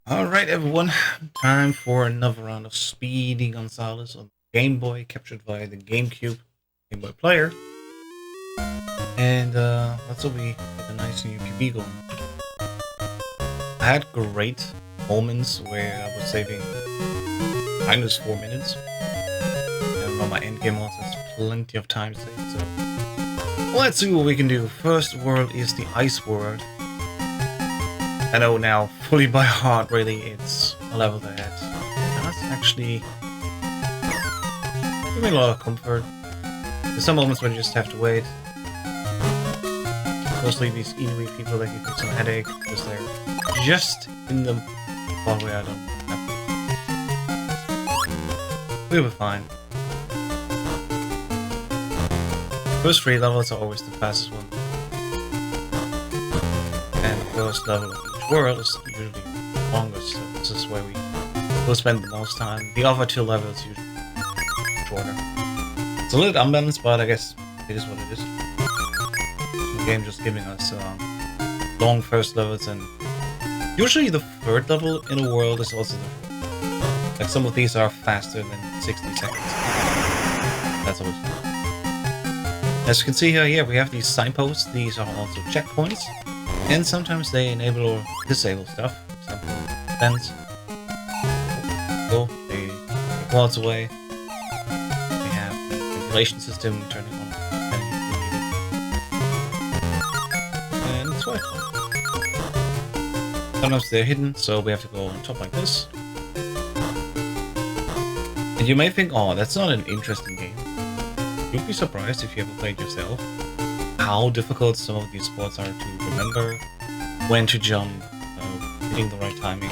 Alright everyone, time for another round of Speedy Gonzales on Game Boy, captured by the GameCube Game Boy player. And let's hope we get a nice new PB going. I had great moments where I was saving minus 4 minutes. And on my endgame also has plenty of time saved, so let's see what we can do. First world is the ice world. I know now, fully by heart, really, it's a level that that's actually give me a lot of comfort. There's some moments when you just have to wait. Mostly these Inuit people that give me some headache because they're just in the spot where I don't have to. We'll be fine. First 3 levels are always the fastest one. And the first level of each world is usually the longest, so this is where we will spend the most time. The other 2 levels usually shorter. It's a little unbalanced, but I guess it is what it is. The game just giving us long first levels, and usually the 3rd level in a world is also different. Like some of these are faster than 60 seconds. That's always fun. As you can see here, we have these signposts. These are also checkpoints. And sometimes they enable or disable stuff. For example, fence. Go, they walls away. We have the ventilation system turning on and it's quite fun. Sometimes they're hidden, so we have to go on top like this. And you may think, oh, that's not an interesting game. You'd be surprised if you ever played yourself how difficult some of these spots are to remember, when to jump, hitting the right timing.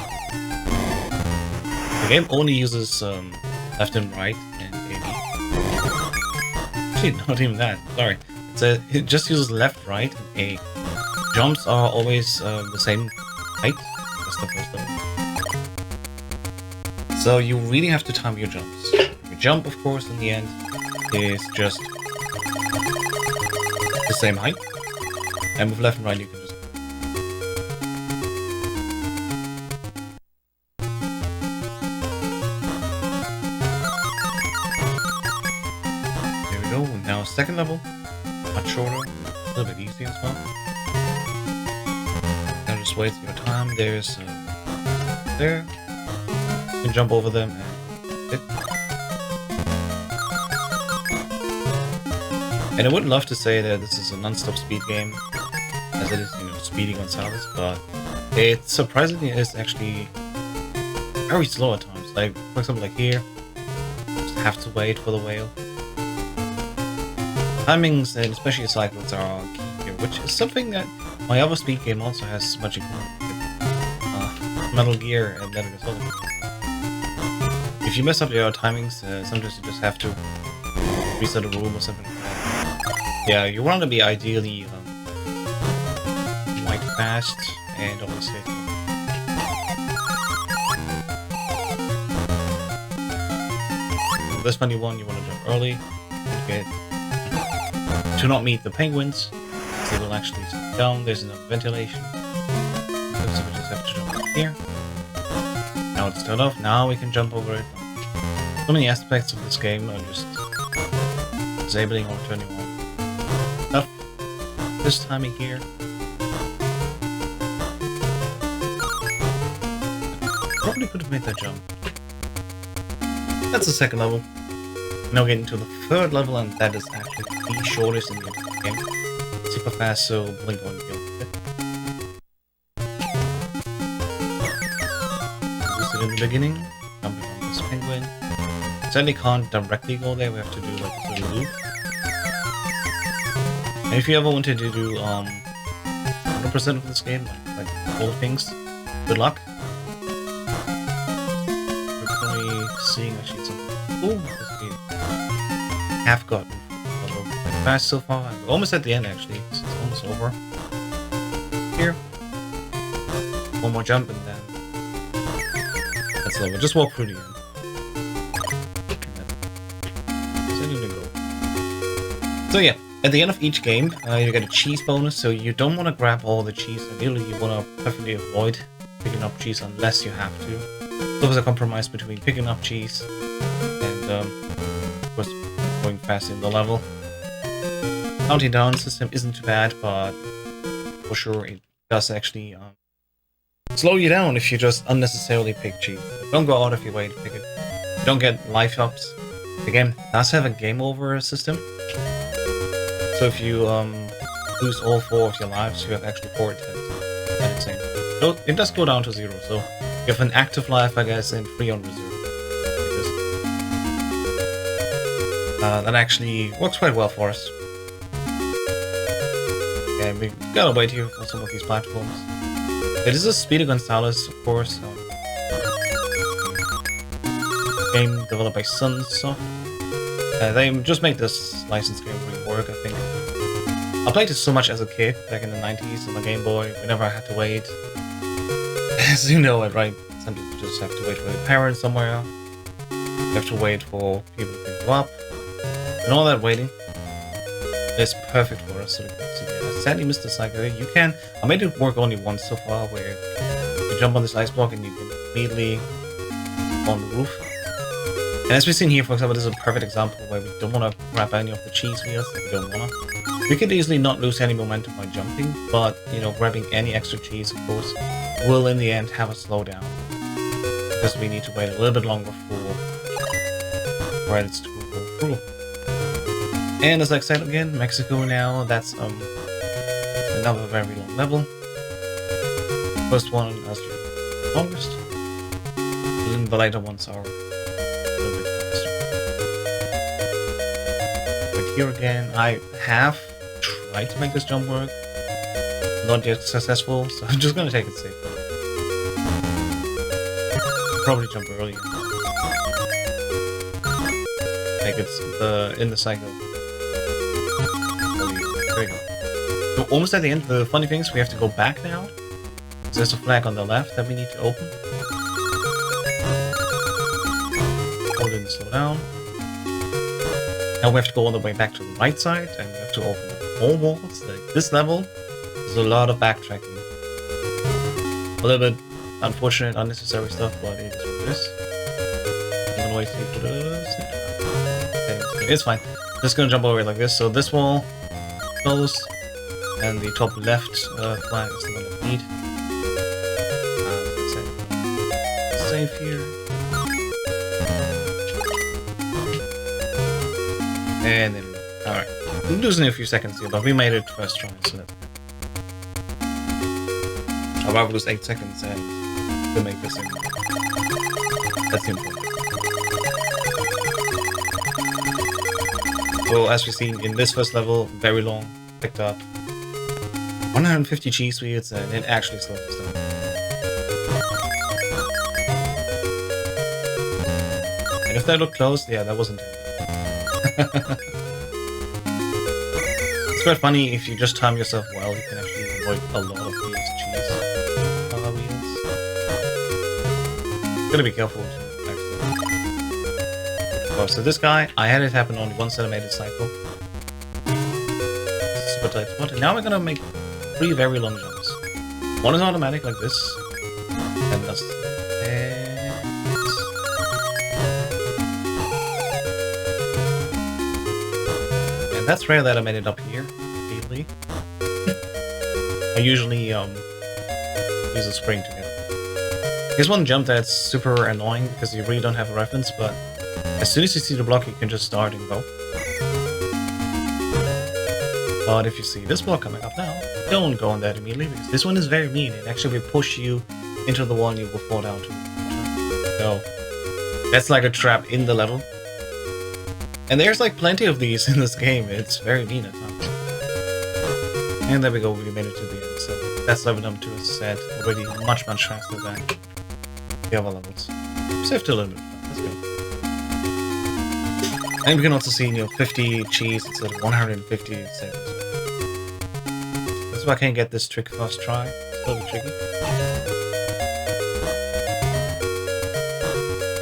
The game only uses left and right and A, B. Actually, not even that, sorry. It just uses left, right, and A. Jumps are always the same height as the first level. So you really have to time your jumps. Your jump, of course, in the end, is just the same height, and with left and right you can just there we go. Now 2nd level, much shorter, a little bit easier as well. Now just wait your time. There's there, you can jump over them and hit. And I would love to say that this is a non-stop speed game, as it is, Speedy Gonzales, but it surprisingly is actually very slow at times. Like, for example, like here, just have to wait for the whale. Timings and especially cycles are key here, which is something that my other speed game also has much in common with Metal Gear and Metal Gear Solid. If you mess up your timings, sometimes you just have to reset a room or something like that. Yeah, you want to be ideally quite fast and always hit. This funny one, you want to jump early to not meet the penguins. They will actually sit down. There's enough ventilation. So we just have to jump up here. Now it's turned off. Now we can jump over it. So many aspects of this game are just disabling or turning on. This timing here. Probably could have made that jump. That's the 2nd level. Now getting to the 3rd level, and that is actually the shortest in the game. Super fast, so blink on kill. Use it in the beginning. Jumping on this penguin. Certainly can't directly go there. We have to do like a little loop. And if you ever wanted to do 100% of this game, like all things, good luck. We're currently seeing actually something. Oh, we have gotten quite fast so far. We're almost at the end actually. It's almost over. Here, one more jump and then that's over. Just walk through the end. So yeah. At the end of each game, you get a cheese bonus, so you don't want to grab all the cheese. Ideally, you want to preferably avoid picking up cheese unless you have to. So there's a compromise between picking up cheese and of course going fast in the level. Counting down system isn't too bad, but for sure it does actually slow you down if you just unnecessarily pick cheese. Don't go out of your way to pick it. You don't get life ups. The game does have a game over system. So if you lose all 4 of your lives, you have actually 4 attempts at it same. So it does go down to 0. So you have an active life, I guess, and 3 on reserve. That actually works quite well for us. And we gotta wait here for some of these platforms. It is a Speedy Gonzales, of course. Game developed by Sunsoft. They just made this licensed game really work, I think. I played it so much as a kid, back in the 90s on the Game Boy, whenever I had to wait. As you know, right? Sometimes you just have to wait for your parents somewhere. You have to wait for people to pick you up. And all that waiting is perfect for us. So I sadly missed the cycle. You can... I made it work only once so far, where you jump on this ice block and you can immediately on the roof. And as we've seen here, for example, this is a perfect example where we don't want to grab any of the cheese wheels that we don't want to. We could easily not lose any momentum by jumping, but, you know, grabbing any extra cheese, of course, will in the end have a slowdown. Because we need to wait a little bit longer for credits to go through. And as I said again, Mexico now, that's another very long level. First one is the longest, and then the later ones are a little bit faster. But here again, I have tried to make this jump work, not yet successful, so I'm just gonna take it safe. Probably jump early. Make it in the cycle. There we go. So almost at the end. The funny thing is we have to go back now. So there's a flag on the left that we need to open. Hold in, slow down. Now we have to go all the way back to the right side, and we have to open up all walls. Like this level, there's a lot of backtracking. A little bit unfortunate, unnecessary stuff, but it is what it is. Even though I think it is. Okay, it's fine. Just gonna jump over it like this. So this wall close, and the top left flag is the one that we need. Save here. And then, alright. We're losing a few seconds here, but we made it first try, so that's good. I'd rather lose 8 seconds and to make this in. That's important. So as we've seen in this first level, very long, picked up 150 cheese wheels, and it actually slows us down. And if that looked close, yeah, that wasn't it. It's quite funny, if you just time yourself well, you can actually avoid a lot of these cheese wheels. Gotta be careful to so this guy, I had it happen only once that I made a cycle. Super tight spot. And now we're gonna make 3 very long jumps. One is automatic like this, and that's and that's rare that I made it up here immediately. I usually use a spring to get it. Here's one jump that's super annoying because you really don't have a reference, but as soon as you see the block, you can just start and go. But if you see this block coming up now, don't go on that immediately, because this one is very mean. It actually will push you into the wall and you will fall down to the water. So that's like a trap in the level. And there's like plenty of these in this game. It's very mean at times. And there we go, we made it to the end. So that's level number 2, as I said, already much faster than the other levels. Saved a little bit. Let's go. And we can also see, you know, 50 cheese instead of 150 seconds. That's why I can't get this trick first try. It's a little bit tricky.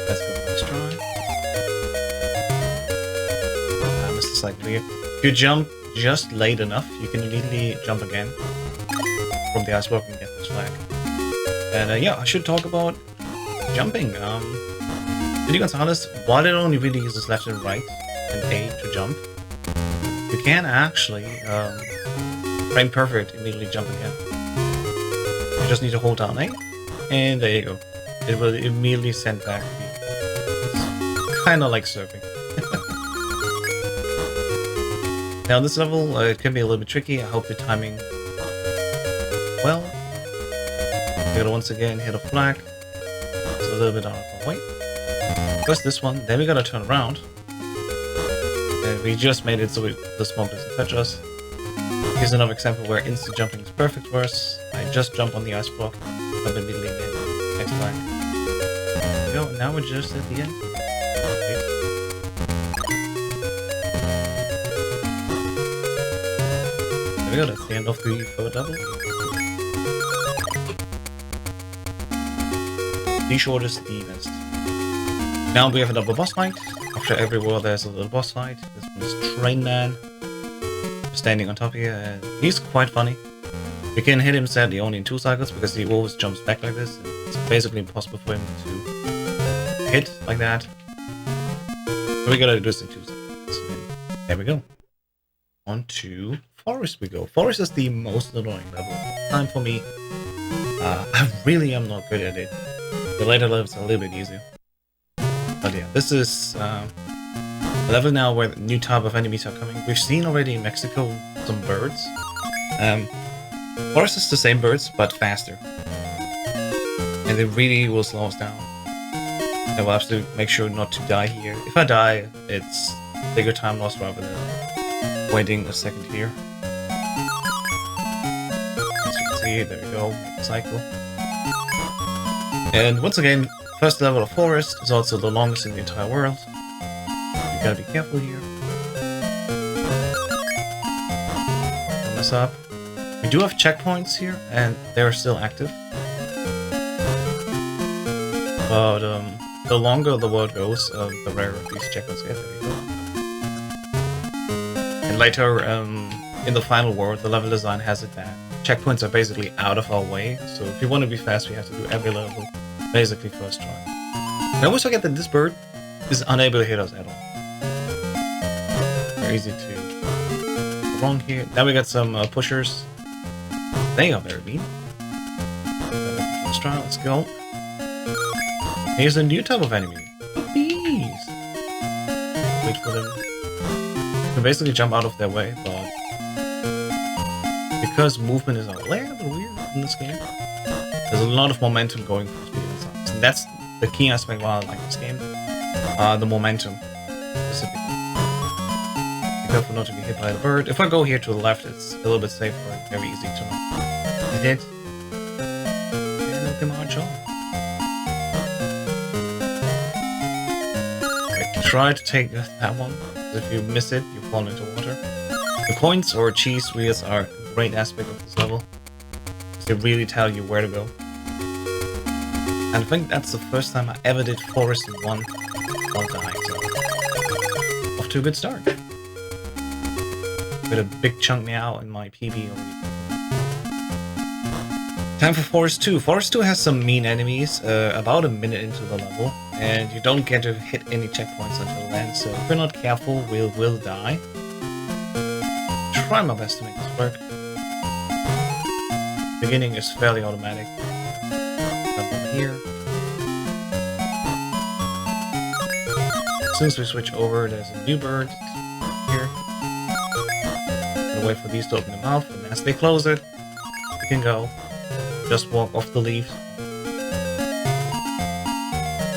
Let's go first try. I missed the cycle here. If you jump just late enough, you can immediately jump again from the ice block and get this flag. And yeah, I should talk about jumping. Speedy Gonzales, while it only really uses left and right and A to jump, you can actually frame perfect immediately jump again. You just need to hold down A, and there you go. It will immediately send back B. It's kind of like surfing. Now this level, it can be a little bit tricky. I hope the timing well. You gotta once again hit a flag. It's a little bit out of the way. First this one, then we gotta turn around. And we just made it so the smoke doesn't touch us. Here's another example where instant jumping is perfect for us. I just jump on the ice block, jump immediately in, next flag. There we go, now we're just at the end. There we go, that's the end of the third level. The shortest, the best. Now we have a double boss fight. After every world there's a little boss fight. This one is Train Man. Standing on top here, and he's quite funny. You can hit him sadly only in 2 cycles because he always jumps back like this. It's basically impossible for him to hit like that. So we gotta do this in 2 cycles. And there we go. On to Forest we go. Forest is the most annoying level. Time for me. I really am not good at it. The later levels are a little bit easier. But yeah, this is a level now where new type of enemies are coming. We've seen already in Mexico some birds. Forest is the same birds, but faster. And they really will slow us down. And we'll have to make sure not to die here. If I die, it's bigger time loss rather than waiting a second here. As you can see, there we go, make a cycle. And once again, first level of Forest is also the longest in the entire world. You gotta be careful here. Don't mess up. We do have checkpoints here, and they're still active. But the longer the world goes, the rarer these checkpoints get. There we go. And later, in the final world, the level design has it that checkpoints are basically out of our way. So if you want to be fast, we have to do every level basically first try. I always forget that this bird is unable to hit us at all. Very easy to go wrong here. Now we got some pushers. They are very mean. Let's try, let's go. Here's a new type of enemy. Bees! Wait for them. You can basically jump out of their way, but because movement is a little bit weird in this game, there's a lot of momentum going for Speedy Gonzales. And that's the key aspect why I like this game. The momentum, specifically. Be careful not to be hit by the bird. If I go here to the left, it's a little bit safer and very easy to hit. And we can march on. Try to take that one. If you miss it, you fall into water. The coins or cheese wheels are a great aspect of this level. They really tell you where to go. And I think that's the first time I ever did Forest in one or died, so off to a good start. With a big chunk now in my PB already. Time for Forest 2. Forest 2 has some mean enemies about a minute into the level, and you don't get to hit any checkpoints until then, so if we're not careful, we'll die. Try my best to make this work. Beginning is fairly automatic. Jump in here. As soon as we switch over, there's a new bird here. Gonna wait for these to open their mouth, and as they close it, we can go. Just walk off the leaves.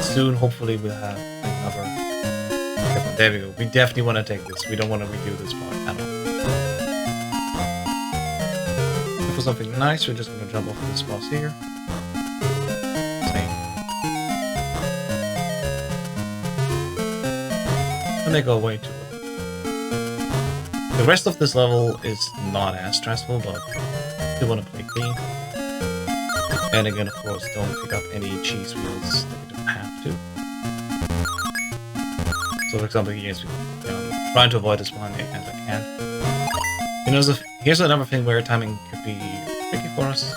Soon, hopefully, we'll have another. There we go. We definitely want to take this. We don't want to redo this part at all. For something nice, we're just going to jump off this boss here. Same. And make our way to it. The rest of this level is not as stressful, but we want to play clean. And again, of course, don't pick up any cheese wheels that we don't have to. So, for example, yes, I'm trying to avoid this one as I can. You know, here's another thing where timing could be tricky for us.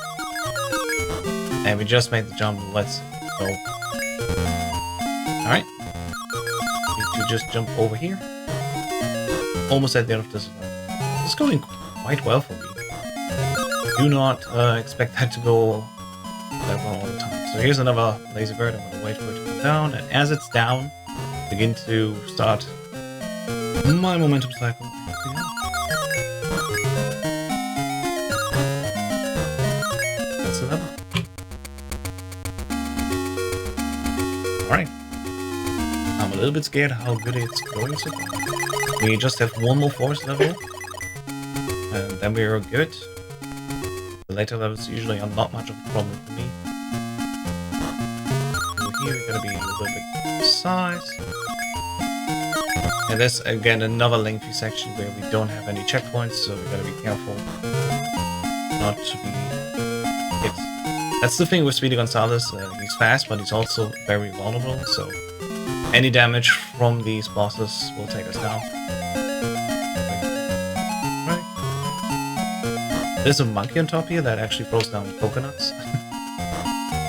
And we just made the jump. Let's go. Alright. Need to just jump over here. Almost at the end of this level. It's going quite well for me. Do not expect that to go that well all the time. So here's another laser bird. I'm gonna wait for it to come down, and as it's down, begin to start my momentum cycle. That's the level. Alright. I'm a little bit scared how good it's going so far. We just have one more forest level, and then we are good. The later levels usually are not much of a problem for me. Over here we're gonna be a little bit size. And there's again another lengthy section where we don't have any checkpoints, so we gotta be careful not to be hit. That's the thing with Speedy Gonzales. He's fast, but he's also very vulnerable, so any damage from these bosses will take us down. There's a monkey on top here that actually throws down coconuts.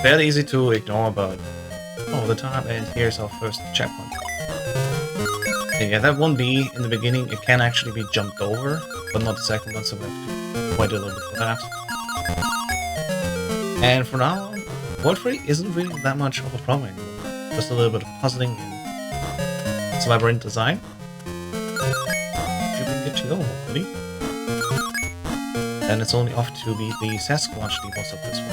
Fairly easy to ignore, but all the time. And here's our first checkpoint. And yeah, that 1B in the beginning, it can actually be jumped over, but not the second one, so we have to wait a little bit for that. And for now, World 3 isn't really that much of a problem anymore. Just a little bit of puzzling and some labyrinth design. Should be good to go, hopefully. Then it's only off to beat the Sasquatch boss of this one.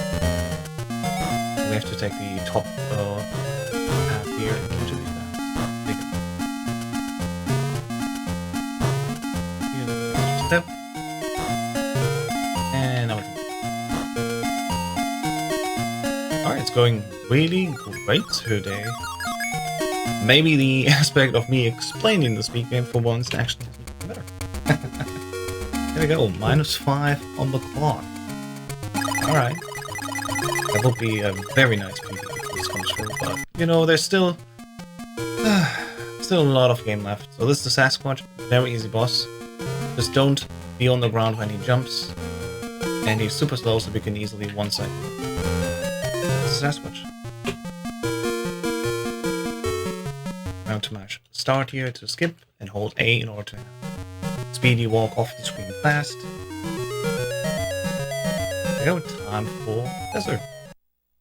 We have to take the top path here and get to the step. And now we can. Alright, it's going really great today. Maybe the aspect of me explaining the speed game for once actually has become better. There we go, -5 on the clock. Alright. That would be a very nice preview if this comes through, but you know, there's still a lot of game left. So this is the Sasquatch, very easy boss. Just don't be on the ground when he jumps. And he's super slow, so we can easily one-side. This is Sasquatch. Round to match. Start here to skip and hold A in order to speedy walk off the screen fast. There we go, time for Desert.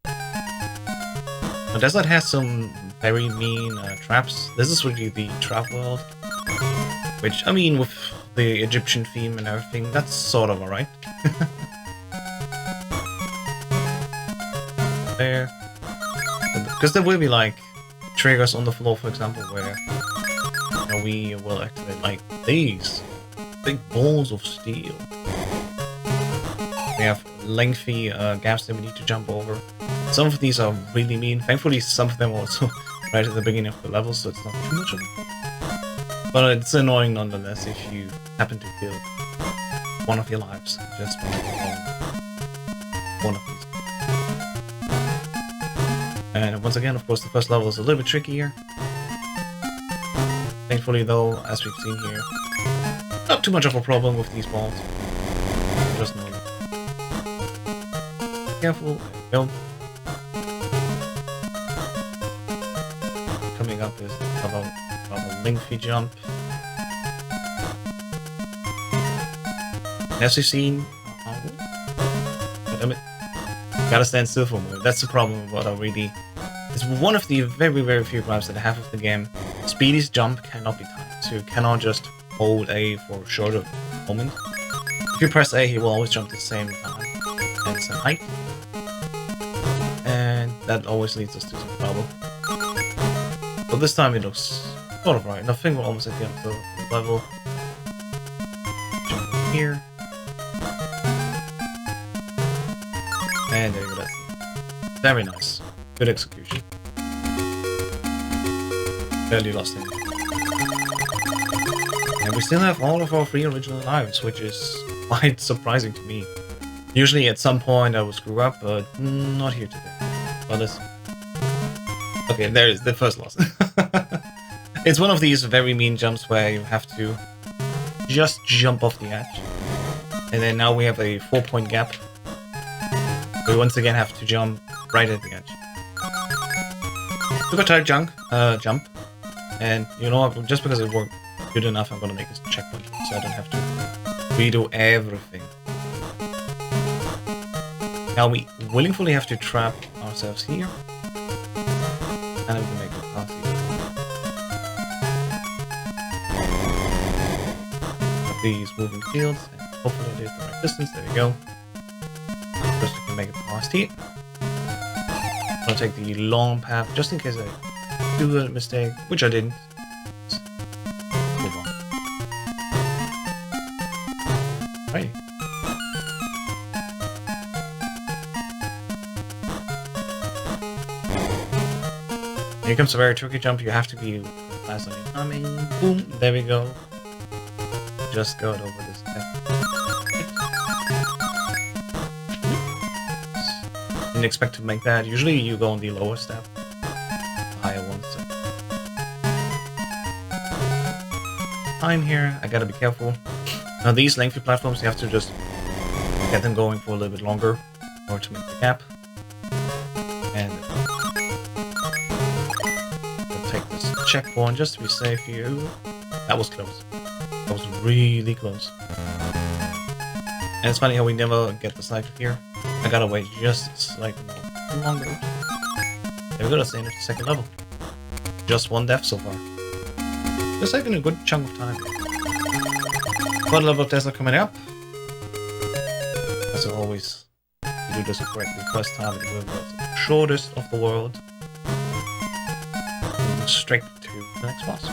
Now, Desert has some very mean traps. This is really the trap world. Which, I mean, with the Egyptian theme and everything, that's sort of alright. There. Because there will be, like, triggers on the floor, for example, where you know, we will activate, like, these big balls of steel. We have lengthy gaps that we need to jump over. Some of these are really mean. Thankfully, some of them are also right at the beginning of the level, so it's not too much of it. But it's annoying nonetheless if you happen to kill one of your lives just by one of these. And once again, of course, the first level is a little bit trickier. Thankfully, though, as we've seen here, not too much of a problem with these balls. Just know. Careful. Go. Coming up is another lengthy jump. As you've seen, damn it, gotta stand still for a moment. That's the problem with what I really. It's one of the very, very few gripes that I have with the game. Speedy's jump cannot be timed, so you cannot just hold A for a shorter moment. If you press A, he will always jump the same time and the same height, and that always leads us to some trouble. But this time it looks sort of right, and I think we're almost at the end of the level. Jump over here. And there you go, that's it. Very nice. Good execution. Barely lost him. And we still have all of our 3 original lives, which is quite surprising to me. Usually at some point I will screw up, but not here today. But listen. Okay, there is the first loss. It's one of these very mean jumps where you have to just jump off the edge. And then now we have a 4-point gap. We once again have to jump right at the edge. Super tight jump, and you know what? Just because it worked good enough, I'm gonna make this checkpoint so I don't have to redo everything. Now we willingly have to trap ourselves here, and we can make it past here. These moving fields, and hopefully I did the right distance. There we go. First we can make it past here. I'll take the long path just in case I do a mistake, which I didn't. Let's move on. Right. Here comes a very tricky jump. You have to be fast on your timing. Boom. There we go. Just got over this step. Didn't expect to make that. Usually you go on the lower step. Higher one step. I'm here. I gotta be careful. Now these lengthy platforms, you have to just get them going for a little bit longer in order to make the gap. And we'll take this checkpoint just to be safe here. That was close. That was really close. And it's funny how we never get the cycle here. I gotta wait just slightly longer. There we go, that's the end of the second level. Just one death so far. Just taking a good chunk of time. Third level of deaths are coming up. As always, you do this correctly first time, it will be the shortest of the world. And straight to the next boss.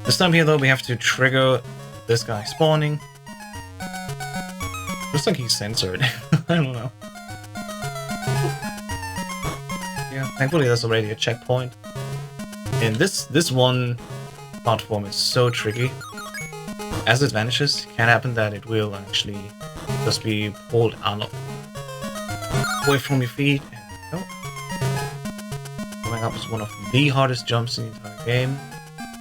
This time here though, we have to trigger this guy spawning. Looks like he's censored. I don't know. Yeah, thankfully there's already a checkpoint. And this one platform is so tricky. As it vanishes, it can happen that it will actually just be pulled out away from your feet. And going up is one of the hardest jumps in the entire game.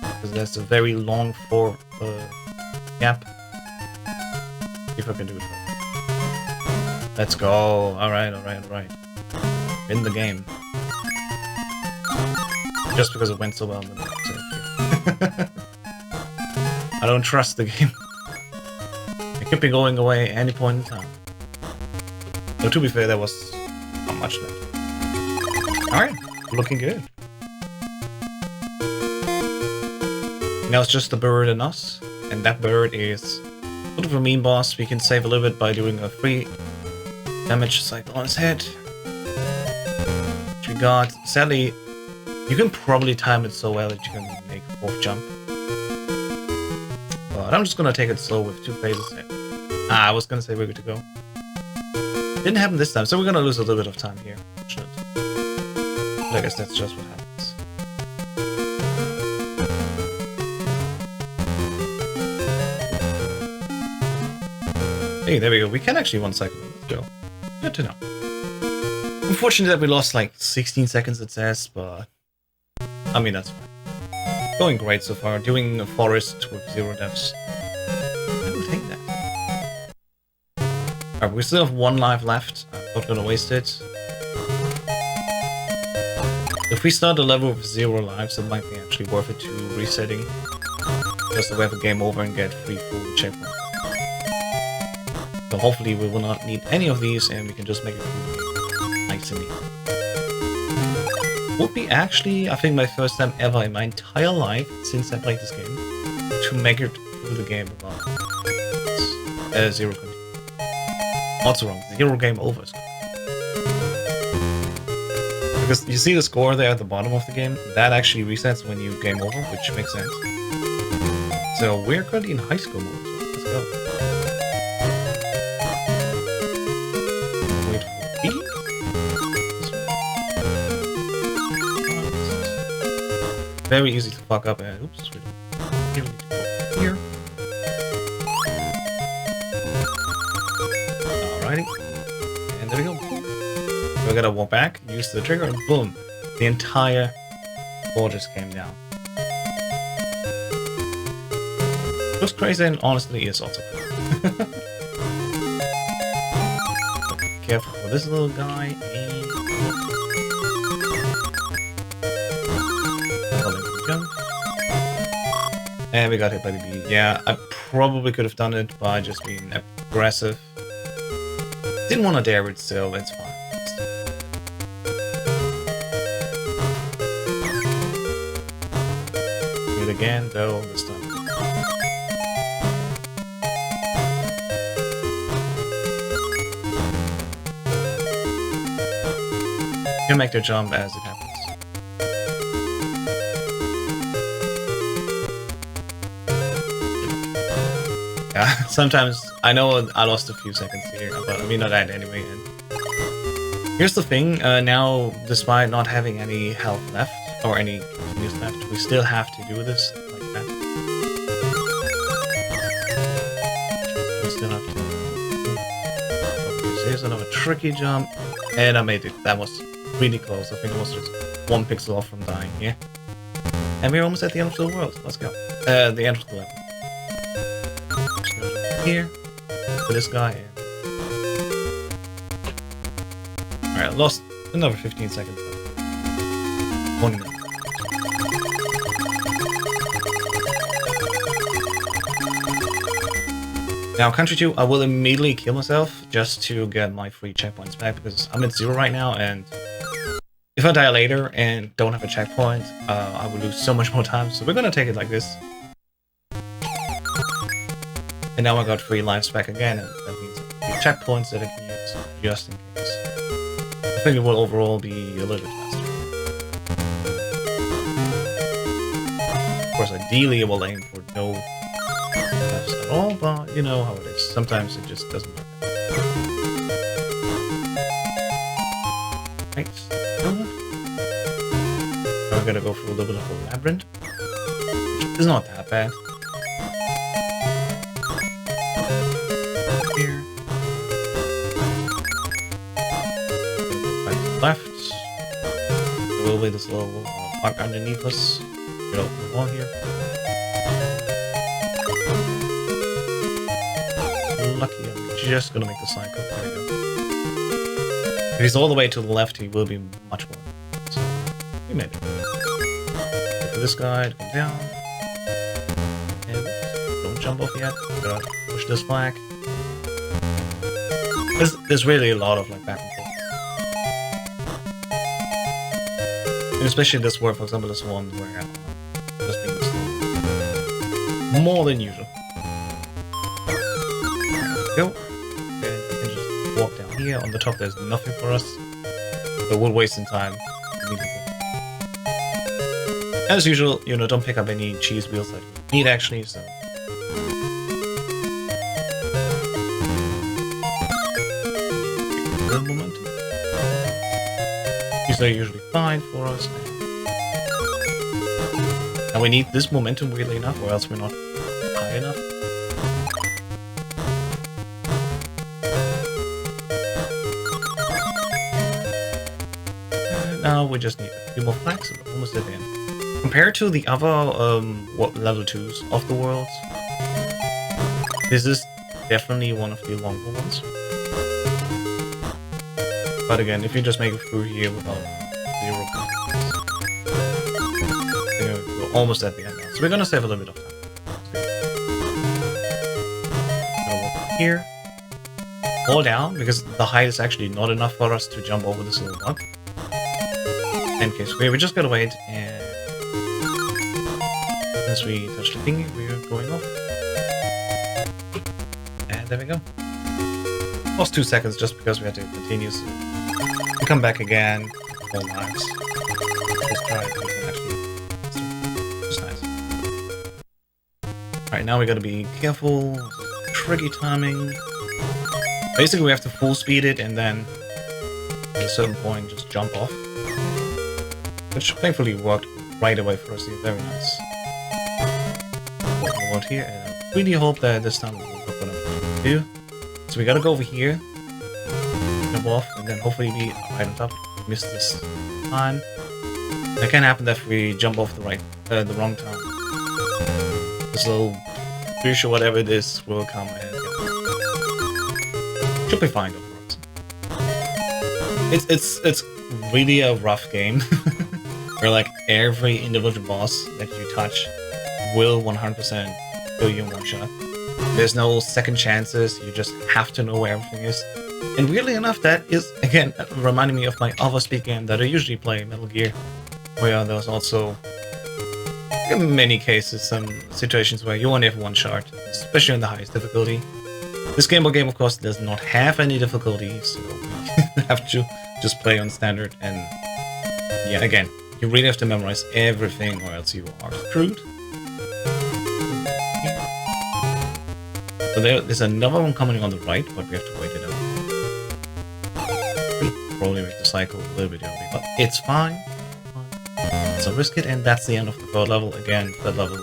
Because there's a very long gap. See if I can do it right. Let's go. Alright. In the game. Just because it went so well. I don't trust the game. It could be going away any point in time. Though to be fair, there was not much left. Alright, looking good. Now it's just the bird and us. And that bird is sort of a mean boss. We can save a little bit by doing a free damage cycle on his head. Which we got. Sadly, you can probably time it so well that you can make a fourth jump. But I'm just gonna take it slow with 2 phases. I was gonna say we're good to go. Didn't happen this time, so we're gonna lose a little bit of time here. But I guess that's just what happens. Hey, there we go. We can actually one cycle. Let's go. Good to know. Unfortunately that we lost like 16 seconds it says, but I mean that's fine. Going great so far. Doing a forest with 0 deaths. I would take that. Alright, we still have 1 life left. I'm not gonna waste it. If we start a level with 0 lives, it might be actually worth it to resetting. Just so we have a game over and get free full checkpoint. So hopefully we will not need any of these and we can just make it through the game. Nice and easy. Would be actually, I think, my first time ever in my entire life since I played this game to make it through the game without 0 continue. Not so wrong, 0 game over. Because you see the score there at the bottom of the game, that actually resets when you game over, which makes sense. So we're currently in high school mode, so let's go. Wait for E. Very easy to fuck up and oops, we need to go here. Alrighty. And there we go. We're gonna walk back, use the trigger, and boom! The entire board just came down. It was crazy and honestly is also cool. Careful for this little guy and And we got hit by the bee. Yeah, I probably could have done it by just being aggressive. Didn't want to dare it still, it's fine. Do it again, though, this time. You can make the jump as it happens. Yeah, sometimes I know I lost a few seconds here, but I mean not that anyway. And here's the thing, now despite not having any health left or any continues left, we still have to do this like that. We still have to. Okay, so here's another tricky jump, and I made it. That was really close. I think it was just 1 pixel off from dying here, and we're almost at the end of the world. Let's go. The end of the level. Here for this guy. Alright, lost another 15 seconds left. 1 minute. Now, Country 2, I will immediately kill myself just to get my free checkpoints back because I'm at 0 right now, and if I die later and don't have a checkpoint, I will lose so much more time. So we're gonna take it like this. And now I got 3 lives back again, and that means the checkpoints that I can use just in case. I think it will overall be a little bit faster. Of course, ideally I will aim for no deaths at all, but you know how it is. Sometimes it just doesn't work out. Right. Now we're gonna go through a little bit of a labyrinth. Which is not that bad. Left. There will be this little park underneath us. Get open the wall here. Lucky, I'm just gonna make the cycle. There we go. If he's all the way to the left, he will be much more. So, we made it. Wait for this guy to come down. And don't jump off yet. Gotta push this flag. There's really a lot of like back and forth. And especially this world, for example, this one where just being slow. More than usual. Go. And we can just walk down here. On the top there's nothing for us. So we're wasting time. As usual, you know, don't pick up any cheese wheels that you need actually, so. Momentum. These are usually fine for us. And we need this momentum weirdly enough, or else we're not high enough. And now we just need a few more flags and we're almost at the end. Compared to the other level 2s of the world, this is definitely one of the longer ones. But again, if you just make it through here without 0 points, we're almost at the end now. So we're gonna save a little bit of time. Gonna walk up here, fall down, because the height is actually not enough for us to jump over this little bug. In case we just gotta wait, and as we touch the thingy, we're going off. And there we go. Lost 2 seconds just because we had to continue. So we come back again, all lives. Let's try it. We can actually. Just nice. Alright, now we gotta be careful. Tricky timing. Basically, we have to full speed it and then at a certain point just jump off. Which thankfully worked right away for us here. Very nice. Move here, and I really hope that this time we'll work what I'm going to do. So we gotta go over here, jump off, and then hopefully be right on top. We missed this time. That can happen if we jump off the wrong time. This little fish or whatever it is will come and get it. Should be fine though for us. It's really a rough game. Where like every individual boss that you touch will 100% kill you in one shot. There's no second chances, you just have to know where everything is. And weirdly enough, that is, again, reminding me of my other speed game that I usually play, Metal Gear, where there's also, in many cases, some situations where you only have one shot, especially in the highest difficulty. This Game Boy game, of course, does not have any difficulty, so we have to just play on standard, and yeah, again, you really have to memorize everything or else you are screwed. So there's another one coming on the right, but we have to wait it out. Probably make the cycle a little bit early, but it's fine. So risk it, and that's the end of the third level. Again, third level,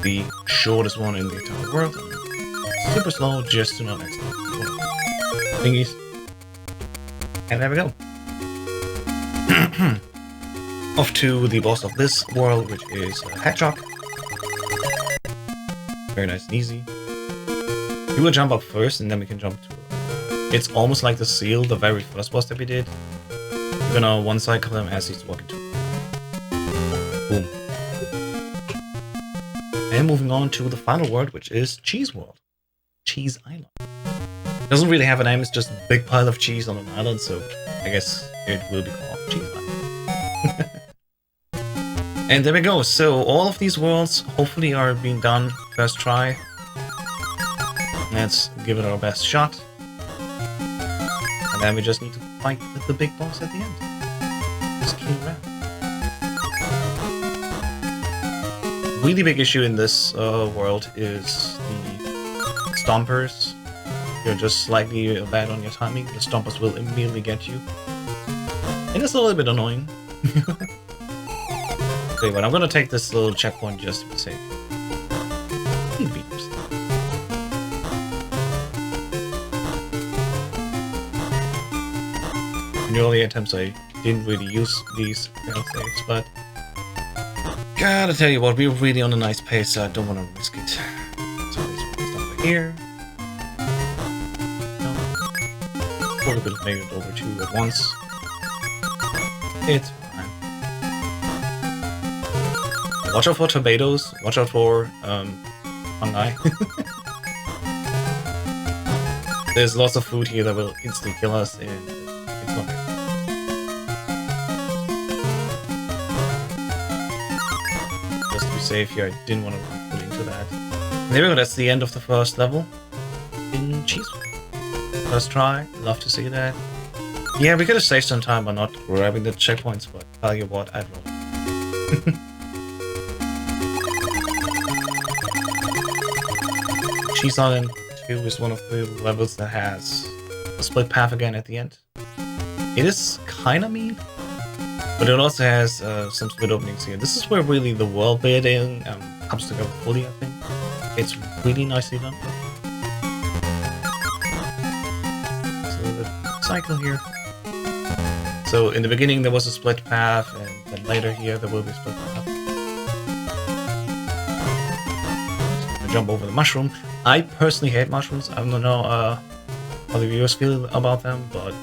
the shortest one in the entire world. Super slow, just to not accident thingies. And there we go. Off to the boss of this world, which is Hedgehog. Very nice and easy. We will jump up first, and then we can jump to... It's almost like the seal, the very first boss that we did. We're gonna one-cycle him as he's walking to... Boom. And moving on to the final world, which is Cheese World. Cheese Island. Doesn't really have a name, it's just a big pile of cheese on an island, so I guess it will be called Cheese Island. And there we go, so all of these worlds hopefully are being done first try. Let's give it our best shot. And then we just need to fight the big boss at the end. Just kill Rat. Really big issue in this world is the stompers. You're just slightly bad on your timing, the stompers will immediately get you. And it's a little bit annoying. Okay, but I'm gonna take this little checkpoint just to be safe. In the early attempts I didn't really use these fail saves, but gotta tell you what, we're really on a nice pace, so I don't want to risk it. So this one's over here. No. Probably could have made it over two at once. It's fine. Watch out for tomatoes, watch out for fungi. There's lots of food here that will instantly kill us, and it's not good. Just to be safe here, I didn't want to run fully into that. And there we go, that's the end of the first level in Cheese World. First try, love to see that. Yeah, we could have saved some time by not grabbing the checkpoints, but tell you what, I'd roll. Cheese Island 2 is one of the levels that has a split path again at the end. It is kinda mean, but it also has some split openings here. This is where really the world building comes together fully, I think. It's really nicely done. So the cycle here. So in the beginning there was a split path, and then later here there will be a split path. So I'm gonna jump over the mushroom. I personally hate mushrooms. I don't know how the viewers feel about them, but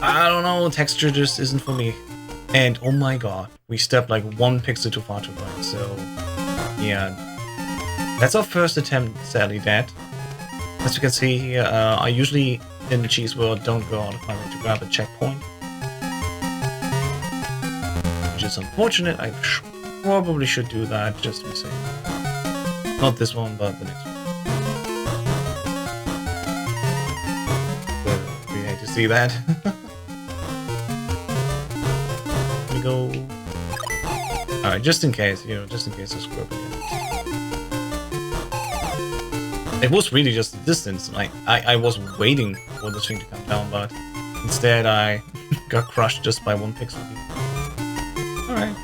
I don't know, texture just isn't for me. And oh my god, we stepped like one pixel too far to the right, so yeah. That's our first attempt, sadly dead. As you can see here, I usually in the Cheese World don't go out of my way to grab a checkpoint. Which is unfortunate, I probably should do that just to be safe. Not this one, but the next one. So, we hate to see that. Let me go. Alright, just in case, you know, just in case I screw up again. It was really just a distance. Like, I was waiting for this thing to come down, but instead I got crushed just by one pixel. Alright.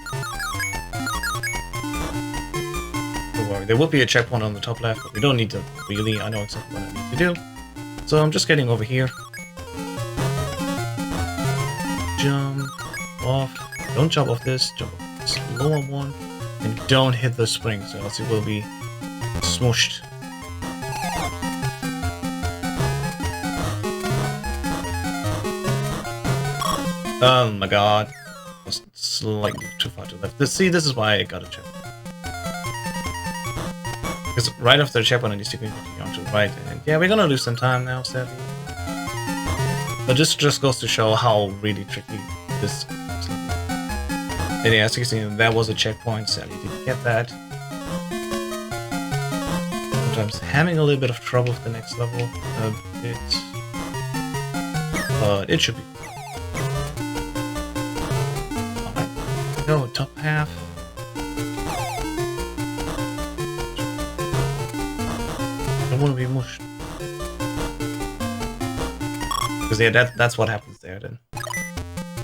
Don't worry, there will be a checkpoint on the top left, but we don't need to really, I know exactly what I need to do. So I'm just getting over here. Jump off. Don't jump off this, jump off this lower one. And don't hit the spring, so else it will be smooshed. Oh my god. Was slightly too far to the left. See, this is why I got a check. Because right after the checkpoint, I need to continue on to the right. And yeah, we're gonna lose some time now, sadly. But this just goes to show how really tricky this is. And yeah, as you can see, that was a checkpoint, sadly didn't get that. Sometimes having a little bit of trouble with the next level a bit. But it should be. Alright, go, top half. I want to be mushed. Because yeah, that's what happens there then.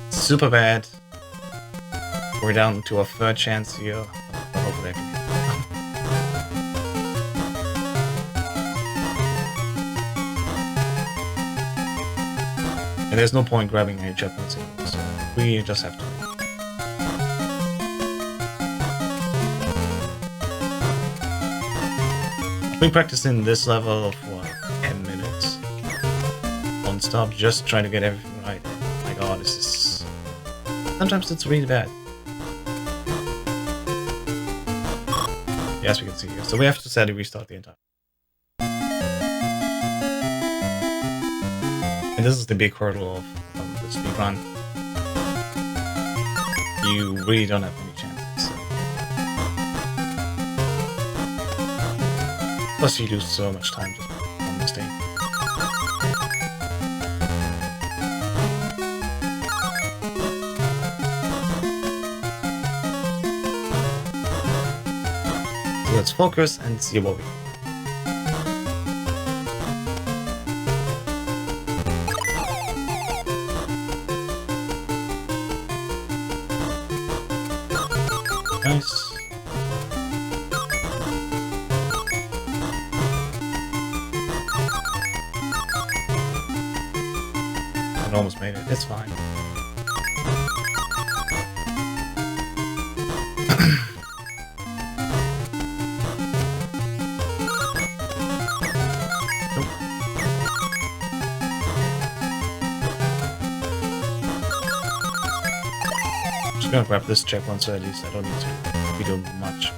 Super bad. We're down to our third chance here. Hopefully I can hit it. And there's no point grabbing any checkpoints anymore, so we just have to. I've been practicing this level for 10 minutes. Non-stop, just trying to get everything right. Oh my god, this is... Sometimes it's really bad. Yes, we can see here. So we have to sadly restart the entire. And this is the big hurdle of the speedrun. You really don't have any chances. So. Plus you lose so much time just on mistake. So let's focus and see what we can. Nice. I almost made it. It's fine. I'm gonna grab this checkpoint so at least I don't need to be doing much.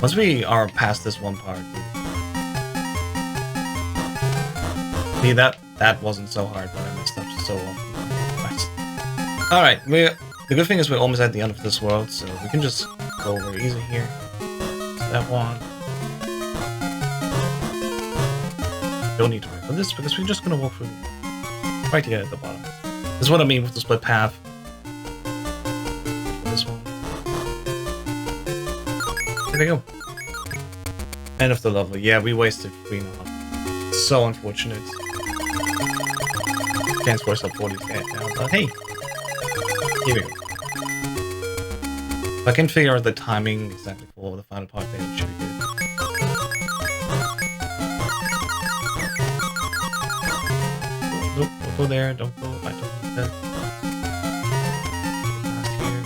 Once we are past this one part, see that wasn't so hard, but I messed up so often. Nice. All right, the good thing is we're almost at the end of this world, so we can just go very easy here. That one. Don't need to wait for this because we're just gonna walk through right here at the bottom. This is what I mean with the split path. This one. There we go. End of the level. Yeah, we wasted 3.5. So unfortunate. Chance for sub 40 dead now, but hey. Here we go. If I can figure out the timing exactly for the final part, then it should be good. Nope, don't go there, don't go, I don't need that. Past here.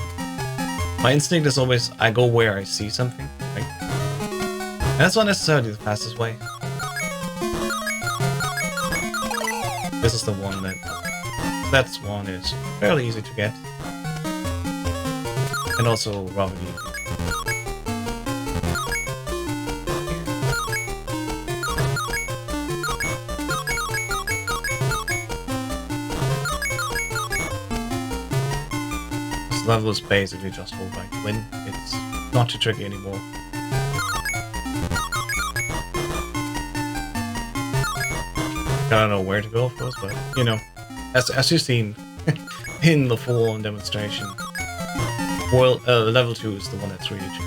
My instinct is always, I go where I see something, right? And that's not necessarily the fastest way. This is the one that's one is fairly easy to get. And also rather easy. This level is basically just hold right to win. It's not too tricky anymore. I don't know where to go first, but you know, as you've seen in the full-on demonstration. Well, level 2 is the one that's really tricky.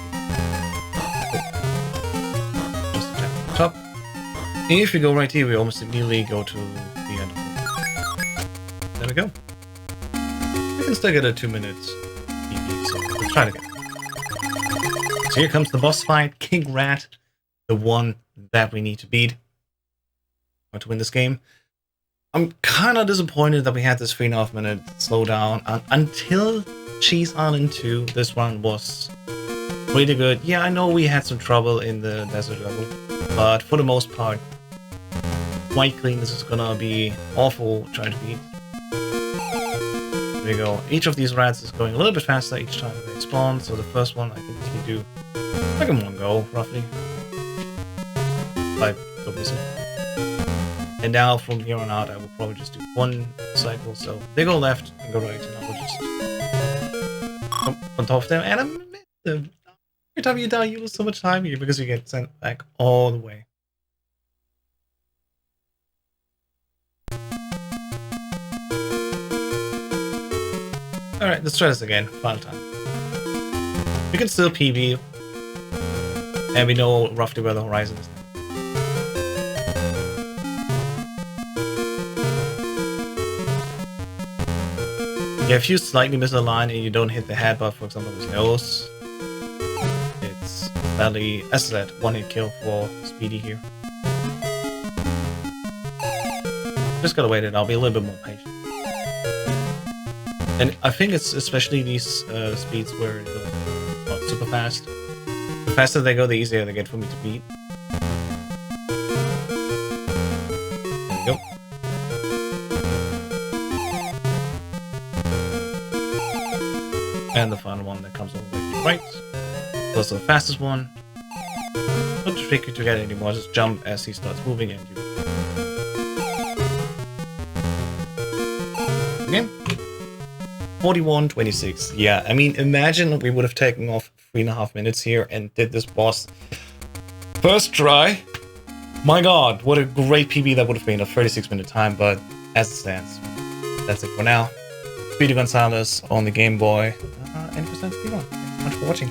Just attack from the top. And if we go right here, we almost immediately go to the end of it. There we go. We can still get a 2 minutes EV, so let's try it again. So here comes the boss fight, King Rat, the one that we need to beat. Want to win this game. I'm kind of disappointed that we had this 3.5 minute slowdown until Cheese Island 2. This one was really good. Yeah, I know we had some trouble in the desert level, but for the most part, quite clean. This is gonna be awful trying to beat. There we go. Each of these rats is going a little bit faster each time they spawn. So the first one I think you do like in one go, roughly. Like so busy. And now from here on out I will probably just do one cycle. So they go left and go right, and I will just come on top of them. And I miss them. Every time you die, you lose so much time here because you get sent back all the way. Alright, let's try this again. Final time. We can still PB. And we know roughly where the horizon is now. Yeah, if you slightly miss a line and you don't hit the head, but for example his nose, it's badly, as I said, one hit kill for Speedy here. Just gotta wait it, I'll be a little bit more patient. And I think it's especially these speeds where they go not super fast. The faster they go, the easier they get for me to beat. There we go. And the final one that comes all the way to the right. Goes to the fastest one. Not too tricky to get anymore, just jump as he starts moving and you... Okay. 41-26. Yeah, I mean, imagine we would have taken off 3.5 minutes here and did this boss first try. My god, what a great PB that would have been, a 36-minute time, but as it stands, that's it for now. Speedy Gonzales on the Game Boy. 80% speedrun. Thanks so much for watching.